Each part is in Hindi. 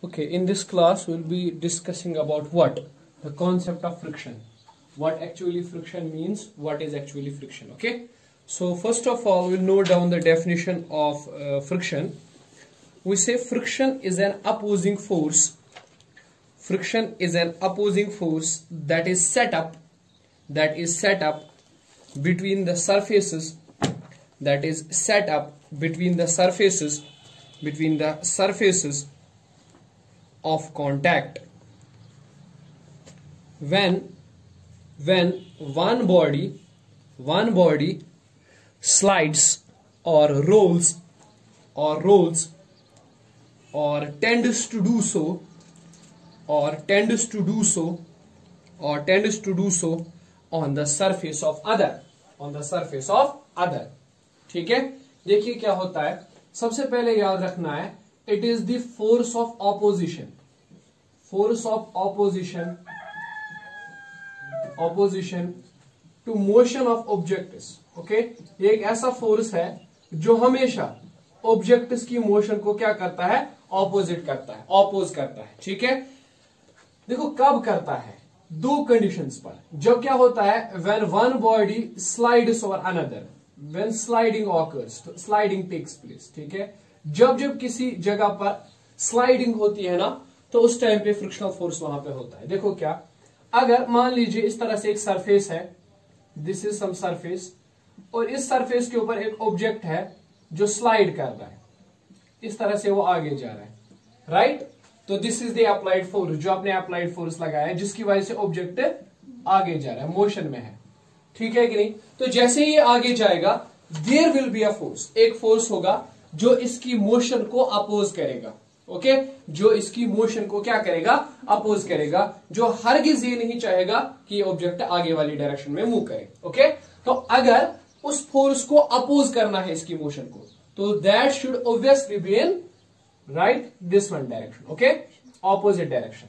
Okay, in this class we'll be discussing about what? The concept of friction. What actually friction means, what is actually friction, okay? So first of all, we'll note down the definition of friction. We say friction is an opposing force. Friction is an opposing force that is set up between the surfaces, of contact. When one body slides or rolls or tends to do so on the surface of other, ठीक है। देखिए क्या होता है, सबसे पहले याद रखना है, it is the force of opposition to motion of objects, okay? ये एक ऐसा फोर्स है जो हमेशा ऑब्जेक्ट्स की मोशन को क्या करता है, ऑपोज करता है, ठीक है। देखो कब करता है, दो कंडीशंस पर। जब क्या होता है, when one body slides over another, when sliding occurs, sliding takes place, ठीक है। जब किसी जगह पर स्लाइडिंग होती है ना, तो उस टाइम पे फ्रिक्शनल फोर्स वहां पे होता है। देखो क्या, अगर मान लीजिए इस तरह से एक सरफेस है, दिस इज सम सरफेस, और इस सरफेस के ऊपर एक ऑब्जेक्ट है जो स्लाइड कर रहा है, इस तरह से वो आगे जा रहा है, राइट। तो this is the applied force, जो आपने अप्लाइड फोर्स लगाया है, जिसकी वजह से ऑब्जेक्ट आगे जा रहा है, मोशन में है, ठीक है कि नहीं। तो जैसे ही ये आगे जाएगा, there will be a force, एक फोर्स होगा जो इसकी मोशन को अपोज करेगा, ओके, जो इसकी मोशन को क्या करेगा, अपोज करेगा, जो हरगिज ये नहीं चाहेगा कि ऑब्जेक्ट आगे वाली डायरेक्शन में मूव करे, ओके। तो अगर उस फोर्स को अपोज करना है इसकी मोशन को, तो that should obviously be in right this one direction, okay, opposite direction,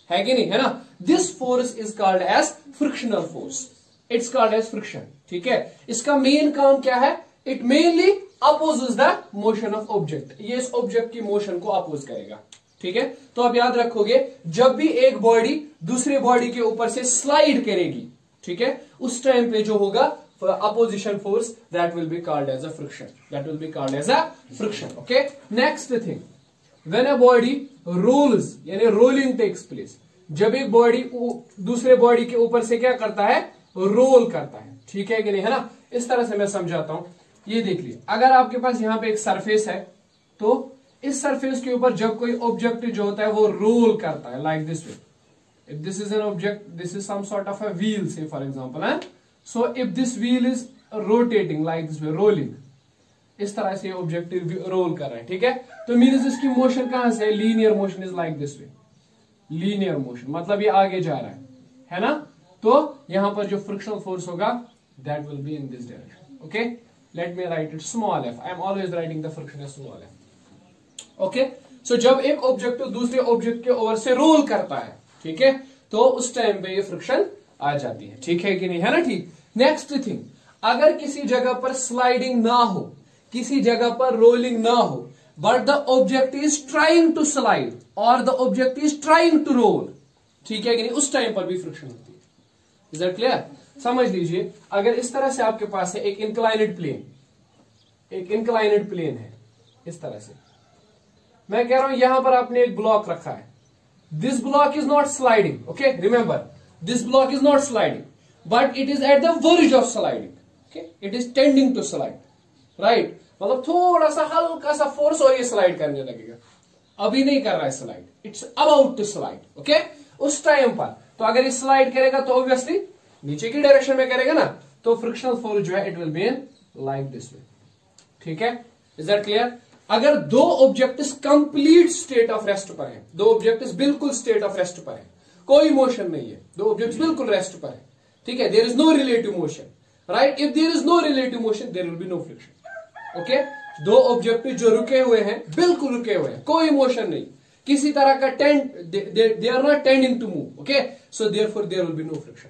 है कि नहीं, है ना। This force is called as frictional force, it's called as friction, ठीक है। इसका मेन काम क्या है, it mainly opposes the motion of object, ये इस ऑब्जेक्ट की मोशन को अपोज करेगा, ठीक है। तो आप याद रखोगे, जब भी एक बॉडी दूसरे बॉडी के ऊपर से स्लाइड करेगी, ठीक है, उस टाइम पे जो होगा opposition force, that will be called as a friction, okay. Next thing, when a body rolls, यानी रोलिंग टेक्स प्लेस, जब एक बॉडी दूसरे बॉडी के ऊपर से क्या करता है, रोल करता है, ठीक है कि नहीं, है ना। इस तरह से मैं समझाता हूं, ये देख लीजिए, अगर आपके पास यहां पे एक सरफेस है, तो इस सरफेस के ऊपर जब कोई ऑब्जेक्ट जो होता है वो रोल करता है, like this way, if this is an object, this is some sort of a wheel से फॉर एग्जांपल, है। So if this wheel is rotating like this way, rolling, इस तरह से ऑब्जेक्ट रोल कर रहा है, ठीक है। तो मीन्स इसकी मोशन कहां से, linear motion is like this way, linear motion मतलब ये आगे जा रहा है ना। तो यहां पर जो फ्रिक्शनल फोर्स होगा, that will be in this direction, okay. Let me write it small f. I am always writing the friction as small f. Okay? So जब एक ऑब्जेक्ट दूसरे ऑब्जेक्ट के ओवर से रोल करता है, ठीक है, तो उस टाइम पे ये फ्रिक्शन आ जाती है, ठीक है कि नहीं, है ना, ठीक। नेक्स्ट थिंग, अगर किसी जगह पर स्लाइडिंग ना हो, किसी जगह पर रोलिंग ना हो, but the object is trying to slide और the object is trying to roll, ठीक है कि नहीं, उस टाइम पर भी फ्रिक्शन होती है। Is that clear? समझ लीजिए, अगर इस तरह से आपके पास है एक इंक्लाइनेड प्लेन है, इस तरह से मैं कह रहा हूं, यहां पर आपने एक ब्लॉक रखा है, this block is not sliding, okay, remember this block is not sliding, but it is at the verge of sliding, okay, it is tending to slide, right, मतलब थोड़ा सा हल्का सा फोर्स और ये स्लाइड करने लगेगा, अभी नहीं कर रहा है slide, it's about to slide, okay. उस टाइम पर तो अगर ये स्लाइड करेगा तो ऑब्वियसली नीचे की डायरेक्शन में करेगा ना, तो फ्रिक्शनल फोर्स जो है it will be in like this वे, ठीक है। Is that clear? अगर दो objects complete state of rest पर है, दो ऑब्जेक्ट्स बिल्कुल स्टेट ऑफ रेस्ट पर है, कोई मोशन नहीं है, दो ऑब्जेक्ट्स बिल्कुल रेस्ट पर है, ठीक है, there is no relative motion, right. If there is no relative motion, there will be no friction, okay. दो ऑब्जेक्ट जो रुके हुए हैं, बिल्कुल रुके हुए हैं, कोई मोशन नहीं, किसी तरह का they are not tending to move, okay, so therefore there will be no friction,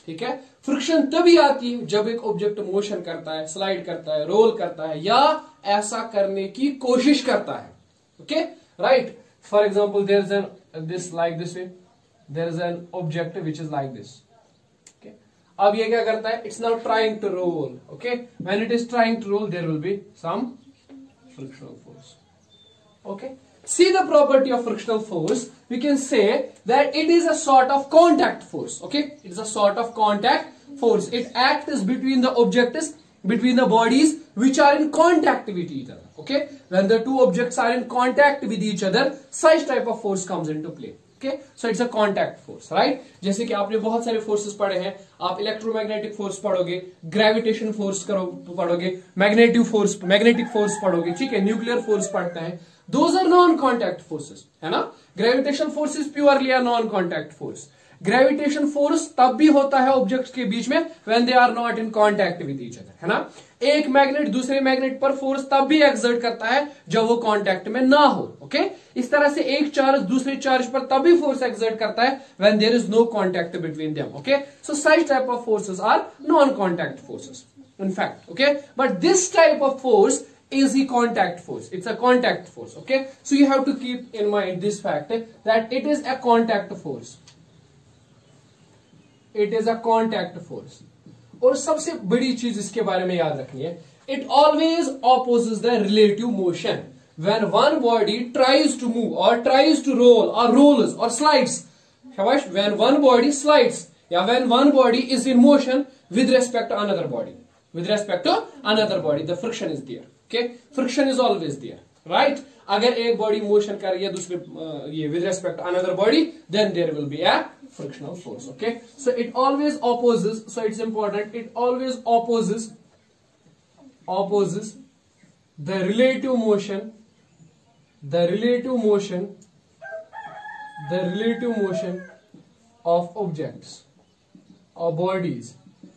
ठीक है। फ्रिक्शन तभी आती है जब एक ऑब्जेक्ट मोशन करता है, स्लाइड करता है, रोल करता है, या ऐसा करने की कोशिश करता है, okay, right. for example there is an this like this way, there is an object which is like this. Okay, अब ये क्या करता है, it's now trying to roll. Okay, when it is trying to roll there will be some frictional force. Okay, see the property of frictional force, we can say that it is a sort of contact force. Okay, it is a sort of contact force. It acts between the objects, between the bodies which are in contact with each other. Okay, when the two objects are in contact with each other, such type of force comes into play. Okay, so it's a contact force, right? जैसे कि आपने बहुत सारे फोर्सेस पढ़े हैं, आप इलेक्ट्रोमैग्नेटिक फोर्स पढ़ोगे, ग्रेविटेशन फोर्स पढ़ोगे, मैग्नेटिक फोर्स पढ़ोगे, ठीक है, न्यूक्लियर फोर्स पढ़ते हैं. Those are non-contact forces, है ना? Gravitation force is purely a non-contact force. Gravitation force तब भी होता है ऑब्जेक्ट्स के बीच में when they are not in contact with each other, है ना? एक मैग्नेट दूसरे मैग्नेट पर फोर्स तब भी एक्सर्ट करता है जब वो कांटेक्ट में ना हो. ओके, इस तरह से एक चार्ज दूसरे चार्ज पर तब भी फोर्स एक्सर्ट करता है when there is no contact between them. Okay, so such type of forces are non-contact forces in fact. Okay, but this type of force is the contact force. It's a contact force. Okay, so you have to keep in mind this fact that it is a contact force. It is a contact force. और सबसे बड़ी चीज इसके बारे में याद रखनी है, it always opposes the relative motion when one body tries to move or tries to roll or rolls or slides. शाबाश, when one body slides या when one body is in motion with respect to another body, with respect to another body, the friction is there. Okay, friction is always there, right? अगर एक बॉडी मोशन कर रही है दूसरे ये with respect to another body, then there will be a frictional force. Okay, so it always opposes, so it's important, it always opposes the relative motion of objects or bodies.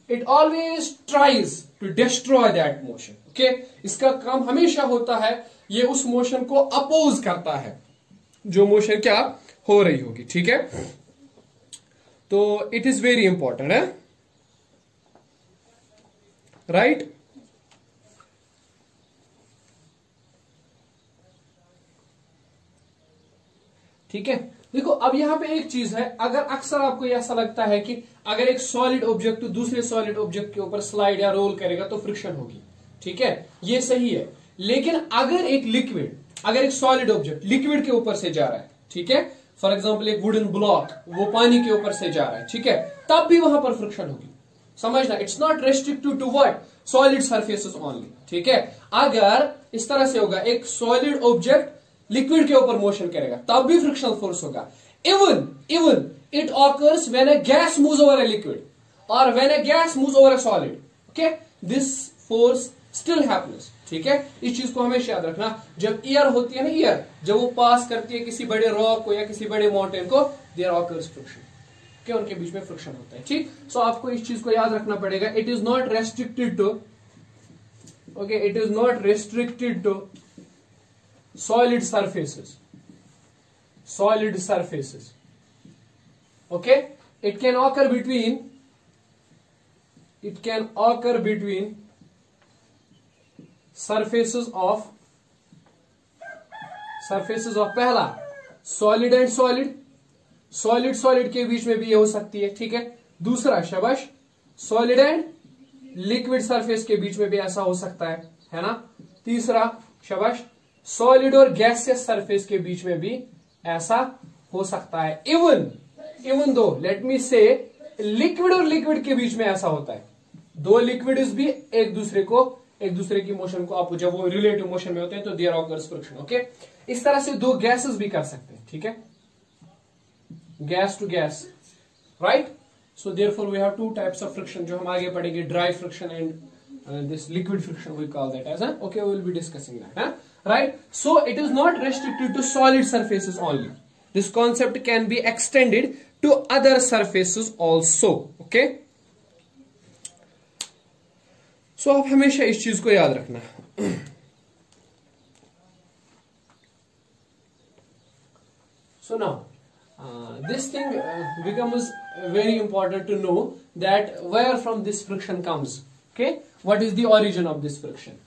It always tries to destroy that motion. Okay, इसका काम हमेशा होता है ये उस मोशन को अपोज करता है जो मोशन क्या हो रही होगी. ठीक है, तो इट इज वेरी इंपॉर्टेंट है, राइट? ठीक है, देखो अब यहां पे एक चीज है, अगर अक्सर आपको ऐसा लगता है कि अगर एक सॉलिड ऑब्जेक्ट दूसरे सॉलिड ऑब्जेक्ट के ऊपर स्लाइड या रोल करेगा तो फ्रिक्शन होगी. ठीक है, ये सही है, लेकिन अगर एक सॉलिड ऑब्जेक्ट लिक्विड के ऊपर से जा रहा है, ठीक है, फॉर एग्जांपल एक वुडन ब्लॉक वो पानी के ऊपर से जा रहा है, ठीक है, तब भी वहां पर फ्रिक्शन होगी. समझना, it's not restricted to what, solid surfaces only. ठीक है, अगर इस तरह से होगा एक सॉलिड ऑब्जेक्ट लिक्विड के ऊपर मोशन करेगा तब भी फ्रिक्शनल फोर्स होगा. Even it occurs when a gas moves over a liquid और when a gas moves over a solid. Okay, this force still happens. ठीक है, इस चीज को हमेशा याद रखना. जब एयर होती है ना, एयर जब वो पास करती है किसी बड़े रॉक को या किसी बड़े माउंटेन को, देयर ऑकर्स फ्रिक्शन. ओके, उनके बीच में फ्रिक्शन होता है. ठीक, सो आपको इस चीज को याद रखना पड़ेगा. It is not restricted to, okay, it is not restricted to solid surfaces. Okay, it can occur between surfaces of पहला solid and solid के बीच में भी ये हो सकती है. ठीक है, दूसरा शाबाश solid and liquid surface के बीच में भी ऐसा हो सकता है ना. तीसरा शाबाश सॉलिड और गैसियस सरफेस के बीच में भी ऐसा हो सकता है. इवन दो लेट मी से लिक्विड और लिक्विड के बीच में ऐसा होता है. दो लिक्विड्स भी एक दूसरे की मोशन को आप जब वो रिलेटिव मोशन में होते हैं तो देयर ऑकर्स फ्रिक्शन. ओके, इस तरह से दो गैसेस भी कर सकते हैं. ठीक है, gas to gas, right? So therefore we have two types of friction जो हम आगे पढ़ेंगे, dry friction and this liquid friction we call that as. Okay, we will be discussing that. Right, so it is not restricted to solid surfaces only. This concept can be extended to other surfaces also. Okay, so आप हमेशा इस चीज को याद रखना. So now this thing becomes very important to know that where from this friction comes. Okay, what is the origin of this friction,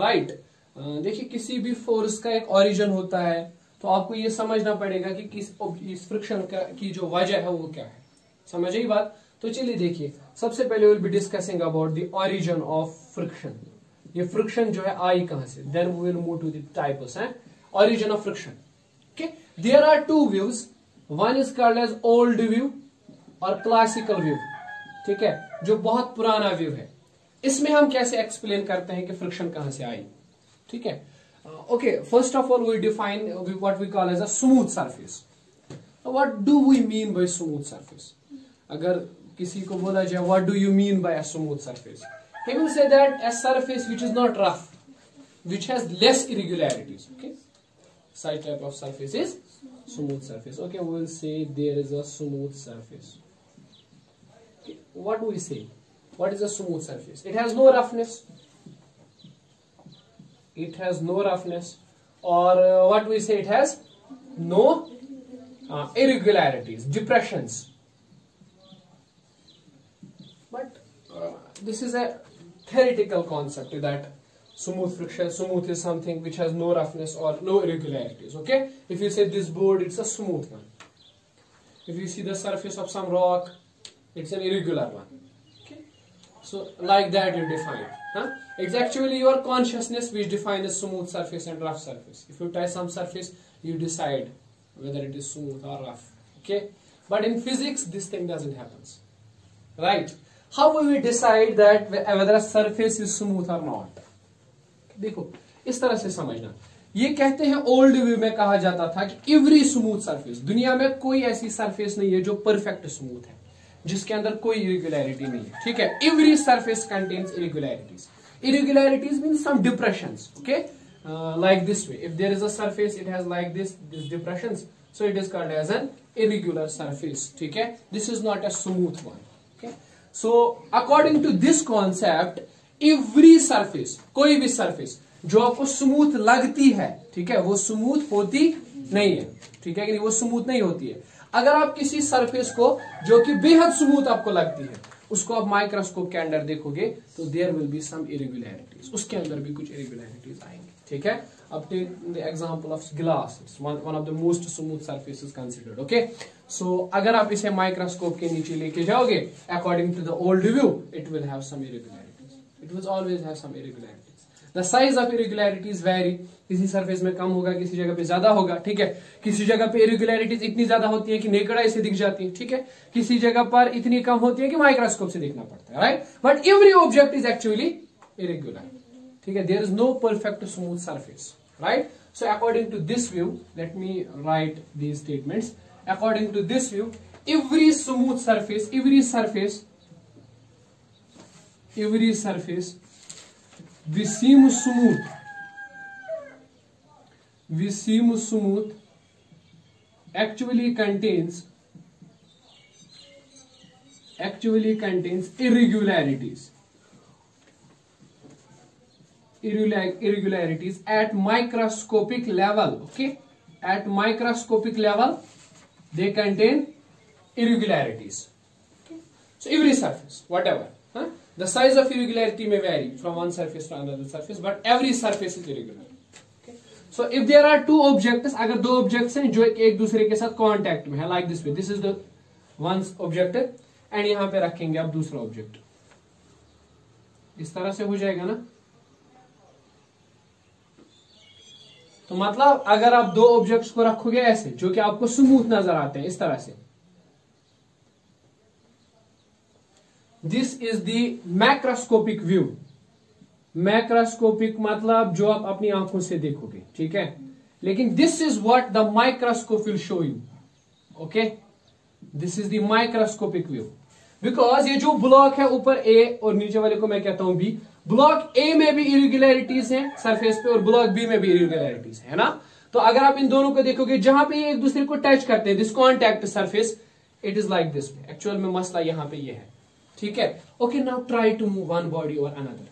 right? देखिए किसी भी फोर्स का एक ओरिजिन होता है, तो आपको ये समझना पड़ेगा कि इस फ्रिक्शन की जो वजह है वो क्या है। समझ आई बात? तो चलिए देखिए, सबसे पहले will be discussing about the origin of friction. ये फ्रिक्शन जो है आई कहां से, then we will move to the types हैं origin of friction. Okay, there are two views, one is called as old view और क्लासिकल व्यू। ठीक है, जो बहुत पुराना व्यू है। इसमें हम कैसे एक्सप्लेन करते हैं कि फ्रिक्शन कहां से आई। ठीक है, okay, first of all we define what we call as a smooth surface. What do we mean by smooth surface? अगर किसी को बोला जाए what do you mean by a smooth surface, he will say that a surface which is not rough, which has less irregularities. Okay, such type of surface is smooth surface. Okay, we will say there is a smooth surface. Okay. What do we say? What is a smooth surface? It has no roughness. It has no roughness, or what do we say? It has no irregularities, depressions. But this is a theoretical concept that smooth friction, smooth is something which has no roughness or no irregularities. Okay, if you say this board, it's a smooth one. If you see the surface of some rock, it's an irregular one. Okay, so like that you define. Huh? It's actually your consciousness which defines a smooth surface and rough surface. If you touch some surface, you decide whether it is smooth or rough. Okay, but in physics, this thing doesn't happen. Right? How will we decide that whether a surface is smooth or not? देखो, इस तरह से समझना। ये कहते हैं ओल्ड व्यू में कहा जाता था कि एवरी स्मूथ सरफेस, दुनिया में कोई ऐसी सरफेस नहीं है जो परफेक्ट स्मूथ है, जिसके अंदर कोई इरेगुलरिटी नहीं है। ठीक है, every surface contains irregularities. Irregularities mean some depressions. Okay, like this way, if there is a surface, it has like this depressions, so it is called as an irregular surface. ठीक है, this is not a smooth one. Okay, so according to this concept, every surface, कोई भी surface जो आपको स्मूथ लगती है, ठीक है, वो स्मूथ होती नहीं है। ठीक है कि नहीं, वो स्मूथ नहीं होती है। अगर आप किसी सरफेस को जो कि बेहद स्मूथ आपको लगती है, उसको आप माइक्रोस्कोप के अंदर देखोगे तो there will be some irregularities, उसके अंदर भी कुछ इरेगुलरिटीज आएंगे। ठीक है, अब take the example of glass, it's one of the most smooth surfaces considered. Okay, so अगर आप इसे माइक्रोस्कोप के नीचे लेके जाओगे, according to the old view, it will have some irregularities, it will always have some irregularities. The size of irregularities vary, किसी सरफेस में कम होगा, किसी जगह पे ज्यादा होगा। ठीक है, किसी जगह पे इरेगुलरिटीज इतनी ज्यादा होती है कि नेकेड आई से दिख जाती है। ठीक है, किसी जगह पर इतनी कम होती है कि माइक्रोस्कोप से देखना पड़ता है। Right, but every object is actually irregular. ठीक है, there is no perfect smooth surface. Right, so according to this view, let me write these statements. According to this view, every smooth surface, every surface we seem smooth actually contains irregularities at microscopic level. Okay, at microscopic level they contain irregularities. Okay, so every surface, whatever, the size of irregularity may vary from one surface to another surface, but every surface is irregular. Okay, so if there are two objects, अगर दो objects हैं जो एक दूसरे के साथ कांटेक्ट में है, like this way, this is the one object and यहाँ पे रखेंगे आप दूसरा ऑब्जेक्ट, इस तरह से हो जाएगा ना। तो मतलब अगर आप दो ऑब्जेक्ट्स को रखोगे ऐसे जो कि आपको स्मूथ नजर आते हैं, इस तरह से, this is the macroscopic view. Macroscopic मतलब जो आप अपनी आंखों से देखोगे। ठीक है, लेकिन this is what the microscope will show you. Okay, this is the microscopic view, because ये जो ब्लॉक है ऊपर ए और नीचे वाले को मैं कहता हूं बी, ब्लॉक ए में भी इरेगुलरिटीज हैं सरफेस पे और ब्लॉक बी में भी इरेगुलरिटीज है ना। तो अगर आप इन दोनों को देखोगे, जहां पे ये एक दूसरे को टच करते हैं, this contact surface, it is like this. Actual में मसला यहां पे ये है। ठीक है, okay, now try to move one body और अनदर,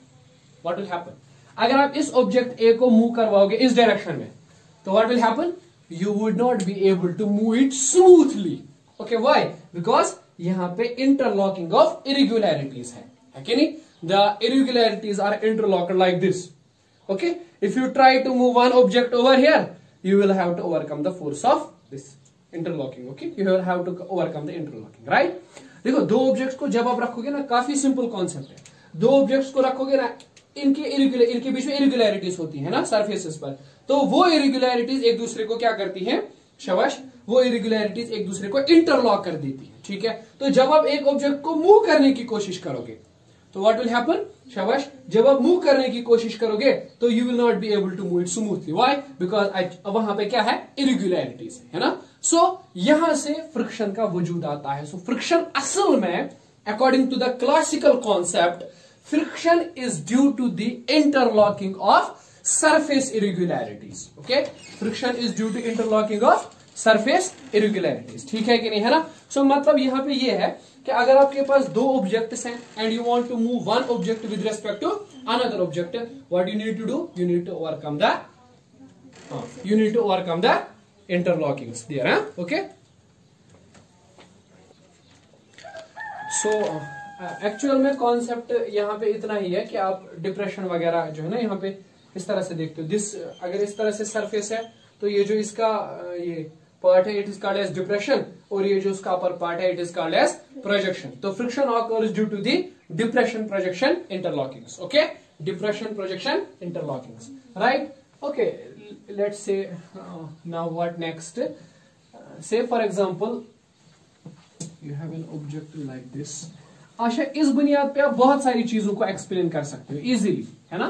व्हाट विल हैपन? अगर आप इस ऑब्जेक्ट ए को मूव करवाओगे इस डायरेक्शन में, तो what will happen? You would not be able to move it smoothly. Okay, why? Because यहां पे इंटरलॉकिंग ऑफ इरेगुलरिटीज है कि नहीं? The irregularities are interlocked like this. Okay, if you try to move one object over here, you will have to overcome the force of this interlocking. Okay, you will have to overcome the interlocking, right? देखो दो ऑब्जेक्ट्स को जब आप रखोगे ना, काफी सिंपल कॉन्सेप्ट है, दो ऑब्जेक्ट्स को रखोगे ना, इनके बीच में इरेगुलरिटीज होती है ना सरफेसेस पर, तो वो इरेगुलरिटीज एक दूसरे को क्या करती हैं, शाबाश, वो इरेगुलरिटीज एक दूसरे को इंटरलॉक कर देती है, ठीक है। तो जब आप एक ऑब्जेक्ट को मूव करने की कोशिश करोगे तो व्हाट विल हैपन, शाबाश, जब आप मूव करने की कोशिश करोगे तो you will not be able to move it smoothly, why, because वहां पे क्या है, इरेगुलरिटीज है ना। सो यहां से फ्रिक्शन का वजूद आता है। सो फ्रिक्शन असल में according to the classical concept, friction is due to the interlocking of surface irregularities. Okay, friction is due to interlocking of surface irregularities. ठीक है कि नहीं, है ना। सो मतलब यहां पे ये है कि अगर आपके पास दो ऑब्जेक्ट्स हैं and you want to move one object with respect to another object, what you need to do, you need to overcome the interlockings there, huh? Okay, so actual में कॉन्सेप्ट यहाँ पे इतना ही है कि आप डिप्रेशन वगैरह जो है ना यहाँ पे इस तरह से देखते हो। दिस अगर इस तरह से सरफेस है तो ये जो इसका ये पार्ट है it is called as depression, और ये जो इसका अपर पार्ट है it is called as projection. तो friction occurs due to the depression projection interlockings. Okay, depression projection interlockings, right. Okay, let's say now what next, say for example you have an object like this. अच्छा, इस बुनियाद पे आप बहुत सारी चीजों को एक्सप्लेन कर सकते हो इजीली, है ना,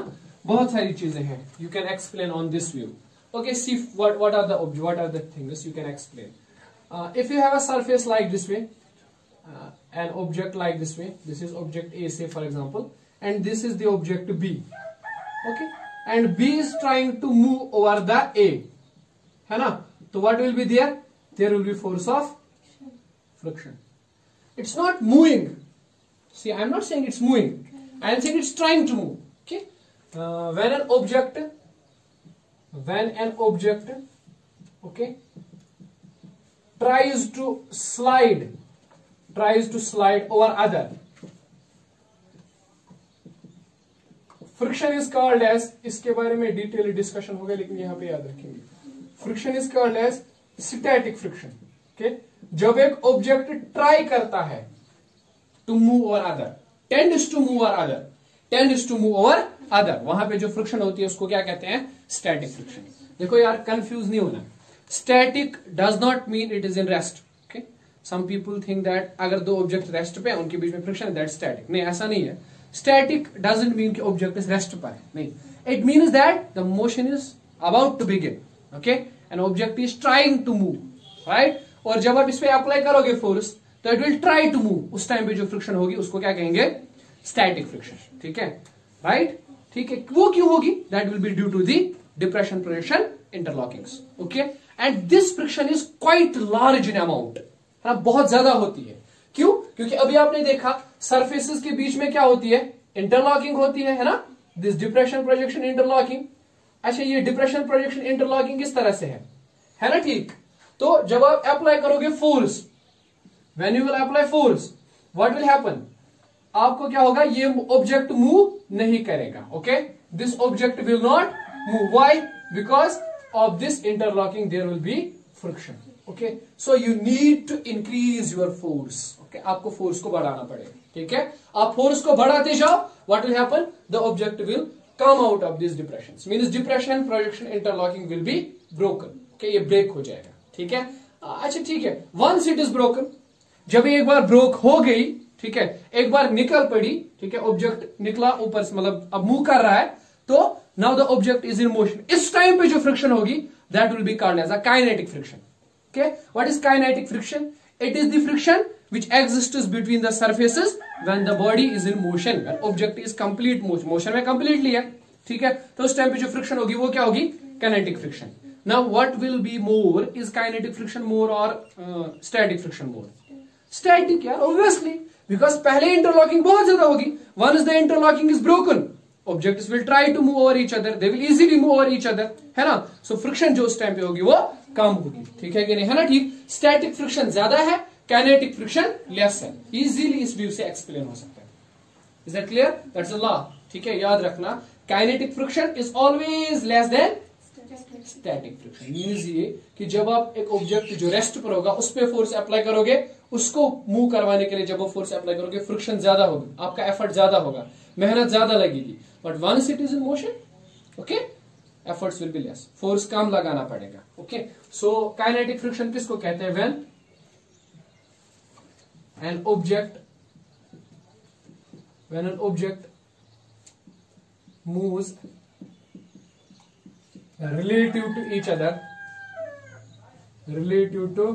बहुत सारी चीजें हैं, you can explain on this view. Okay, see what are the things you can explain. If you have a surface like this way, an object like this way, this is object A, say for example, and this is the object B. Okay, and B is trying to move over the A, है ना, तो what will be there? There will be force of friction. It's not moving. See, I am not saying it's moving. I am saying it's trying to move. Okay. When an object, okay, tries to slide over other, friction is called as, इसके बारे में डिटेल डिस्कशन होगा लेकिन यहाँ पे याद रखेंगे, friction is called as static friction. Okay, जब एक ऑब्जेक्ट ट्राई करता है to move over other, tends to move over other, वहां पे जो फ्रिक्शन होती है उसको क्या कहते हैं, स्टैटिक फ्रिक्शन। देखो यार, कंफ्यूज नहीं होना, static does not mean it is in rest. Okay, some people think that अगर दो ऑब्जेक्ट रेस्ट पे उनके बीच में फ्रिक्शन है दैट स्टैटिक, नहीं, ऐसा नहीं है। स्टैटिक डजंट मीन कि ऑब्जेक्ट इज रेस्ट पर है, नहीं, it means that the motion is about to begin, okay, and object is trying to move, right. और जब आप इस पे अप्लाई करोगे फोर्स तो it will try to move, उस टाइम पे जो फ्रिक्शन होगी उसको क्या कहेंगे, स्टैटिक फ्रिक्शन, ठीक है, राइट, ठीक है। वो क्यों होगी, that will be due to the depression projection interlockings. Okay, and this friction is quite large in amount, है ना, बहुत ज्यादा होती है। क्यों, क्योंकि अभी आपने देखा सरफेसेस के बीच में क्या होती है, इंटरलॉकिंग होती है ना, दिस डिप्रेशन प्रोजेक्शन इंटरलॉकिंग। अच्छा, ये डिप्रेशन प्रोजेक्शन इंटरलॉकिंग इस तरह से है ना, ठीक। तो जब आप अप्लाई करोगे force, when you will apply force, what will happen, आपको क्या होगा, ये ऑब्जेक्ट मूव नहीं करेगा। Okay, this object will not move, why, because of this interlocking there will be friction. Okay, so you need to increase your force. Okay, आपको फोर्स को बढ़ाना पड़ेगा, ठीक है। आप फोर्स को बढ़ाते जाओ, what will happen, the object will come out of this depression, means depression projection interlocking will be broken. Okay, ये ब्रेक हो जाएगा, ठीक है। अच्छा, ठीक है, वंस इट इज ब्रोकन, जब एक बार ब्रोक हो गई, ठीक है, एक बार निकल पड़ी, ठीक है, ऑब्जेक्ट निकला ऊपर से, मतलब अब मूव कर रहा है, तो now the object is in motion. इस टाइम पे जो फ्रिक्शन होगी that will be called as a kinetic friction. Okay, what is kinetic friction, it is the friction which exists between the surfaces when the body is in motion, when object is complete motion में completely है, ठीक है, तो उस टाइम पे जो फ्रिक्शन होगी वो क्या होगी, kinetic friction. Now what will be more, is kinetic friction more or static friction more? Static यार, obviously, because पहले इंटरलॉकिंग बहुत ज्यादा होगी। Once the interlocking is broken, objects will try to move over each other, they will easily move over each other, है ना। So friction जो उस टाइम पे होगी वो कम होगी, ठीक है कि नहीं, है ना, ठीक। स्टैटिक फ्रिक्शन ज्यादा है, काइनेटिक फ्रिक्शन लेस है, इजीली इस व्यू से एक्सप्लेन हो सकता है। Is that clear, that's a law, ठीक है, याद रखना, kinetic friction is always less than static friction means ये कि जब आप एक ऑब्जेक्ट जो रेस्ट पर होगा उस पर फोर्स अप्लाई करोगे, उसको मूव करवाने के लिए जब वो फोर्स अप्लाई करोगे फ्रिक्शन ज्यादा होगी, आपका एफर्ट ज्यादा होगा, मेहनत ज्यादा लगेगी। But once it is in motion, okay, efforts will be less, force कम लगाना पड़ेगा। ओके, सो काइनेटिक फ्रिक्शन किसको कहते हैं? When an object moves relative to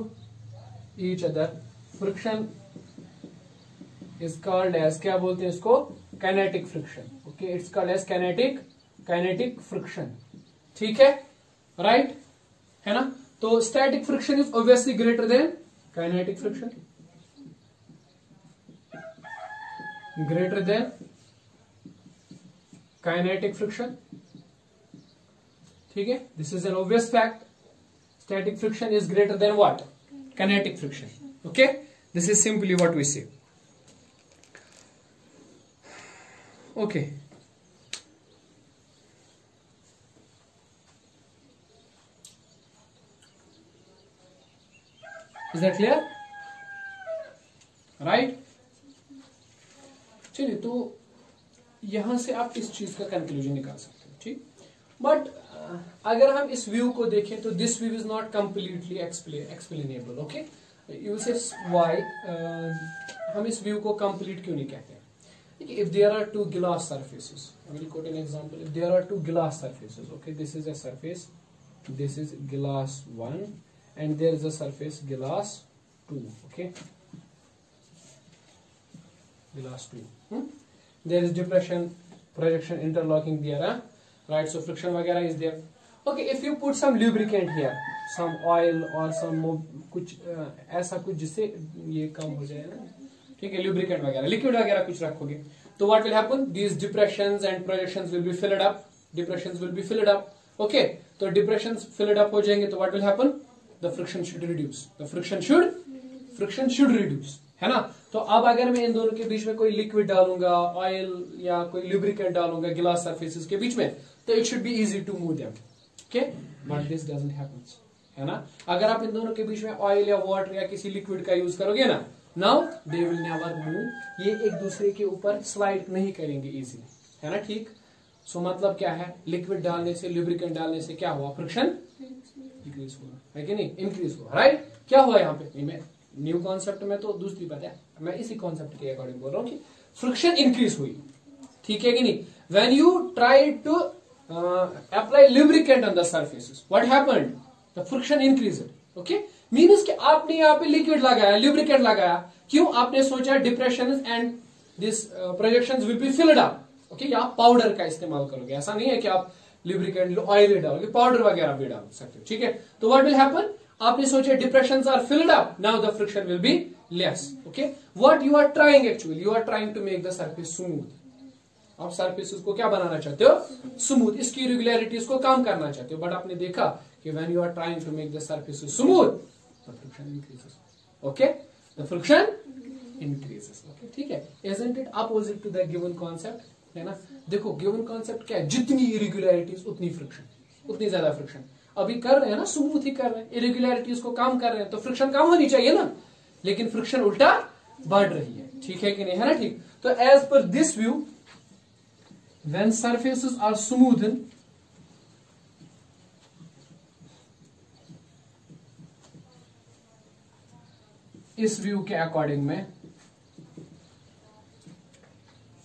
each other, friction is called as, क्या बोलते हैं इसको? Kinetic friction. Okay, it's called as kinetic friction. ठीक है, राइट है ना? तो static friction is obviously greater than kinetic friction, greater than kinetic friction. ठीक है, this is an obvious fact. Static friction is greater than what? Kinetic friction. Okay, this is simply what we say. Okay, is that clear? Right? चलिए, तो यहां से आप इस चीज का कंक्लूजन निकाल सकते हो। ठीक, बट अगर हम इस व्यू को देखें तो this view is not completely explainable. Okay, you से व्हाई हम इस व्यू को कंप्लीट क्यों नहीं कहते हैं? देखिए, if there are two glass surfaces, I will quote an example, if there are two glass surfaces, okay, this is a surface, this is glass 1 and there is a surface glass 2, okay, glass 2. There is depression, projection, interlocking there, right? So friction वगैरह is there. Okay, if you put some lubricant here, some oil or some कुछ ऐसा कुछ जिससे ये कम हो जाए ना, ठीक है, lubricant वगैरह, liquid वगैरह कुछ रखोगे, तो what will happen? These depressions and projections will be filled up. Depressions will be filled up. Okay, तो depressions filled up हो जाएंगे, तो what will happen? The friction should reduce. The friction should reduce. है ना? तो अब अगर मैं इन दोनों के बीच में कोई लिक्विड डालूंगा, ऑयल या कोई लुब्रिकेंट डालूंगा ग्लास सरफेसेस के बीच में, तो it should be easy to move them. Okay, but this doesn't happens, है ना? अगर आप इन दोनों के बीच में ऑयल या वाटर या किसी लिक्विड का यूज करोगे ना, now they will never move, ये एक दूसरे के ऊपर स्लाइड नहीं करेंगे इजीली, है ना? ठीक, सो मतलब क्या है? लिक्विड डालने से, लुब्रिकेंट डालने से क्या हुआ? फ्रिक्शन इंक्रीज हुआ, है कि नहीं? इंक्रीज हुआ, राइट? क्या हुआ यहाँ पे? मैं न्यू कॉन्सेप्ट में तो दूसरी बात है, मैं इसी कॉन्सेप्ट के अकॉर्डिंग बोल रहा हूँ कि फ्रिक्शन इंक्रीज हुई, ठीक है कि नहीं? When you try to apply lubricant on the surfaces, what happened? The friction increased. Okay, means कि आपने यहाँ पे लिक्विड लगाया, लुब्रिकेंट लगाया, क्यों? आपने सोचा depression and this projections will be filled up. Okay, या आप पाउडर का इस्तेमाल करोगे, ऐसा नहीं है कि आप लुब्रिकेंट ऑयल डालोगे, पाउडर वगैरह भी डाल सकते हो, ठीक है? तो व्हाट विल हैपन? आपने सोचा depressions are filled up, now the friction will be less. Okay, what you are trying actually, you are trying to make the surface smooth. आप सरफेस को क्या बनाना चाहते हो? स्मूथ, इसकी इरेगुलरिटीज को कम करना चाहते हो, बट आपने देखा कि when you are trying to make the surface smooth, the friction increases. Okay, the friction increases. Okay, ठीक है, isn't it opposite to the given concept, है ना? देखो, गिवन कॉन्सेप्ट क्या है? जितनी इरेगुलरिटीज उतनी फ्रिक्शन, उतनी ज्यादा फ्रिक्शन। अभी कर रहे हैं ना, स्मूथ ही कर रहे हैं, इरेगुलरिटीज को कम कर रहे हैं, तो फ्रिक्शन कम होनी चाहिए ना, लेकिन फ्रिक्शन उल्टा बढ़ रही है, ठीक है कि नहीं? है ना? ठीक, तो एज पर this view, when surfaces are smoothen, इस व्यू के अकॉर्डिंग में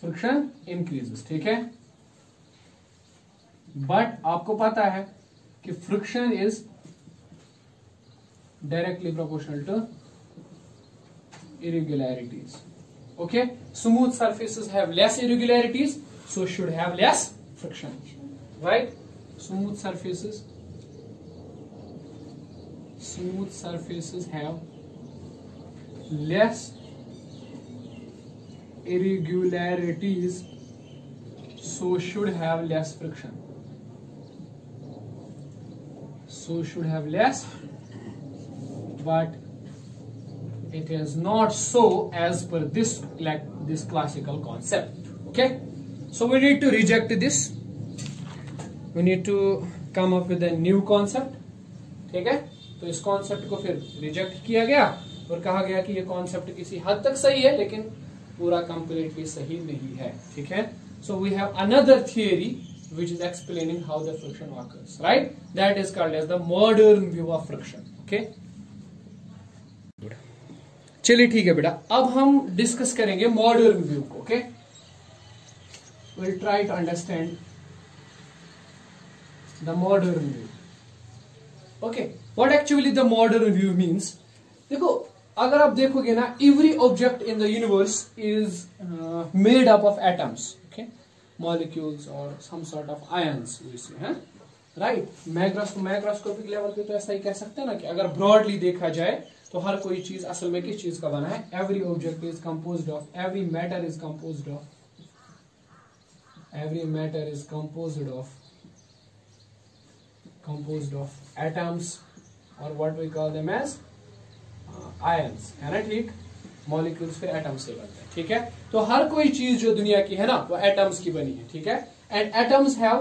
फ्रिक्शन इंक्रीजेस, ठीक है? बट आपको पता है कि friction is directly proportional to irregularities. Okay, smooth surfaces have less irregularities, so should have less friction, right? Smooth surfaces have less irregularities, so should have less friction. So should have less, but it is not so as per this classical concept. Okay, so we need to reject this. We need to come up with a new concept, ठीक है। तो इस कॉन्सेप्ट को फिर रिजेक्ट किया गया और कहा गया कि ये कॉन्सेप्ट किसी हद तक सही है लेकिन पूरा कंप्लीटली सही नहीं है, ठीक है। So we have another theory which is explaining how the friction occurs, right? That is called as the modern view of friction, okay? चलिए ठीक है बेटा, अब हम डिस्कस करेंगे मॉडर्न व्यू को, okay. We'll try to understand the modern view. Okay, what actually the modern view means? देखो, अगर आप देखोगे ना, every object in the universe is made up of atoms, okay? Molecules or some sort of ions, we say, हैं? Right? मैक्रोस्कोपिक लेवल पे तो ऐसा ही कह सकते हैं ना कि अगर ब्रॉडली देखा जाए तो हर कोई चीज असल में किस चीज का बना है? Every object is composed of, every matter is composed of, every matter is composed of atoms or what we call them as ions, है ना, ठीक। मॉलिक्यूल्स फिर एटम्स से बनते हैं, ठीक है। तो हर कोई चीज जो दुनिया की है ना वो एटम्स की बनी है, ठीक है। And atoms have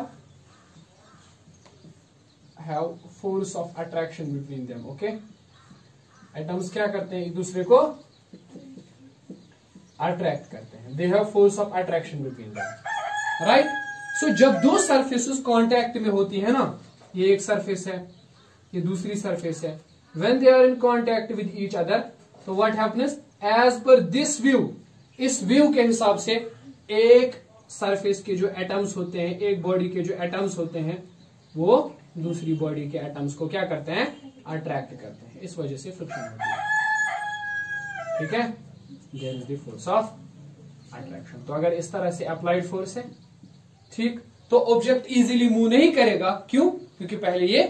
force of attraction between them, okay. Atoms क्या करते हैं? एक दूसरे को अट्रैक्ट करते हैं, they have force of attraction between them, right. So जब दो सरफेसेस कांटेक्ट में होती है ना, ये एक सरफेस है, ये दूसरी सरफेस है, when they are in contact with each other, तो व्हाट हैपन्स? एज पर दिस व्यू, इस व्यू के हिसाब से एक सरफेस के जो एटम्स होते हैं, एक बॉडी के जो एटम्स होते हैं, वो दूसरी बॉडी के एटम्स को क्या करते हैं? अट्रैक्ट करते हैं। इस वजह से फ्रिक्शन होती है, ठीक है। There is the force of attraction. तो अगर इस तरह से अप्लाइड फोर्स है, ठीक, तो ऑब्जेक्ट इजीली मूव नहीं करेगा। क्यों? क्योंकि पहले ये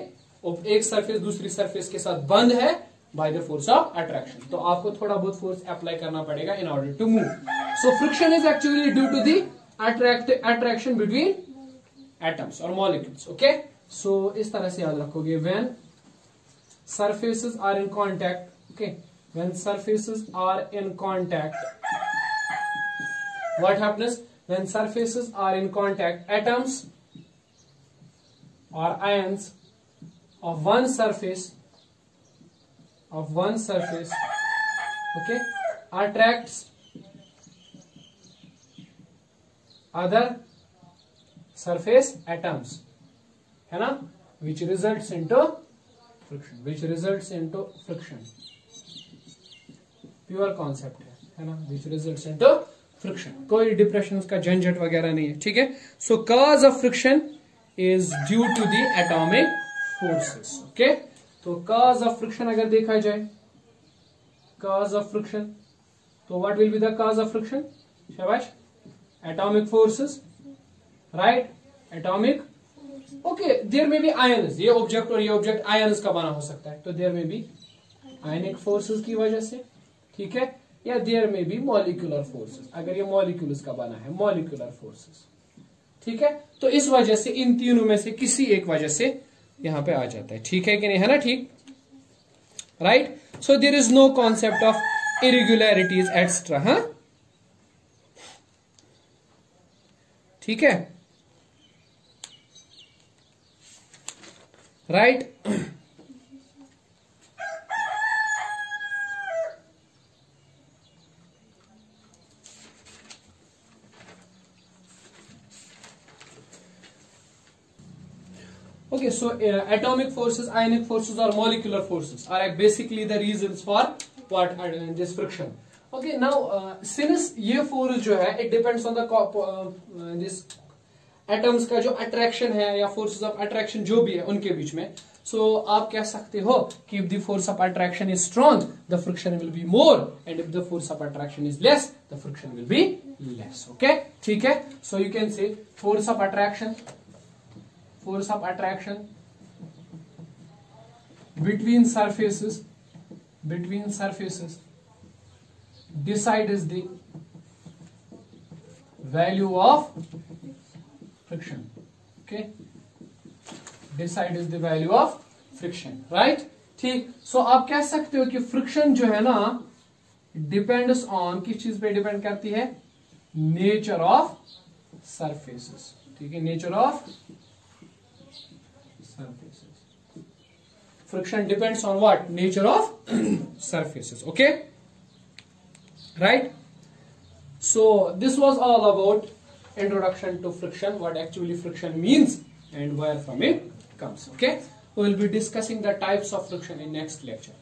एक सरफेस दूसरी सरफेस के साथ बंद है by the force of attraction. तो आपको थोड़ा बहुत फोर्स अप्लाई करना पड़ेगा in order to move. So friction is actually due to the attraction between atoms और मॉलिक्यूल्स, ओके। सो इस तरह से याद रखोगे, when surfaces are in contact, okay, when surfaces are in contact, what happens? When surfaces are in contact, atoms or ions of one surface, okay, attracts other surface atoms, है ना, which results into friction, pure concept है ना, which results into friction। कोई डिप्रेशन का झंझट वगैरह नहीं है, ठीक है। So cause of friction is due to the atomic forces, okay. तो कॉज ऑफ फ्रिक्शन अगर देखा जाए, कॉज ऑफ फ्रिक्शन, तो what will be the cause of friction? शाबाश, atomic forces, right, atomic, okay. There may be ions, ये ऑब्जेक्ट और ये ऑब्जेक्ट आयन्स का बना हो सकता है, तो there may B ionic forces की वजह से, ठीक है, या there may B molecular forces, अगर ये मॉलिक्यूल्स का बना है, मॉलिक्यूलर फोर्सेस, ठीक है। तो इस वजह से इन तीनों में से किसी एक वजह से यहां पे आ जाता है, ठीक है कि नहीं, है ना, ठीक, right. So there is no concept of irregularities extra, हाँ, ठीक है, right. Okay, so atomic forces, ionic forces or molecular forces are basically the reasons for what this friction. Okay, now since ये force जो है it depends on the this atoms का जो attraction है या forces of attraction जो भी है उनके बीच में, so आप कह सकते हो कि if the force of attraction is strong, the friction will be more, and if the force of attraction is less, the friction will be less. Okay, ठीक है। So you can say force of attraction between surfaces decides the value of friction, okay, decides the value of friction, right, ठीक। सो आप कह सकते हो कि फ्रिक्शन जो है ना डिपेंड्स ऑन, किस चीज पे डिपेंड करती है? नेचर ऑफ सरफेसेस, ठीक है, nature of surfaces. Friction depends on what? Nature of surfaces. Okay, right? So this was all about introduction to friction, what actually friction means and where from it comes. Okay, we will be discussing the types of friction in next lecture.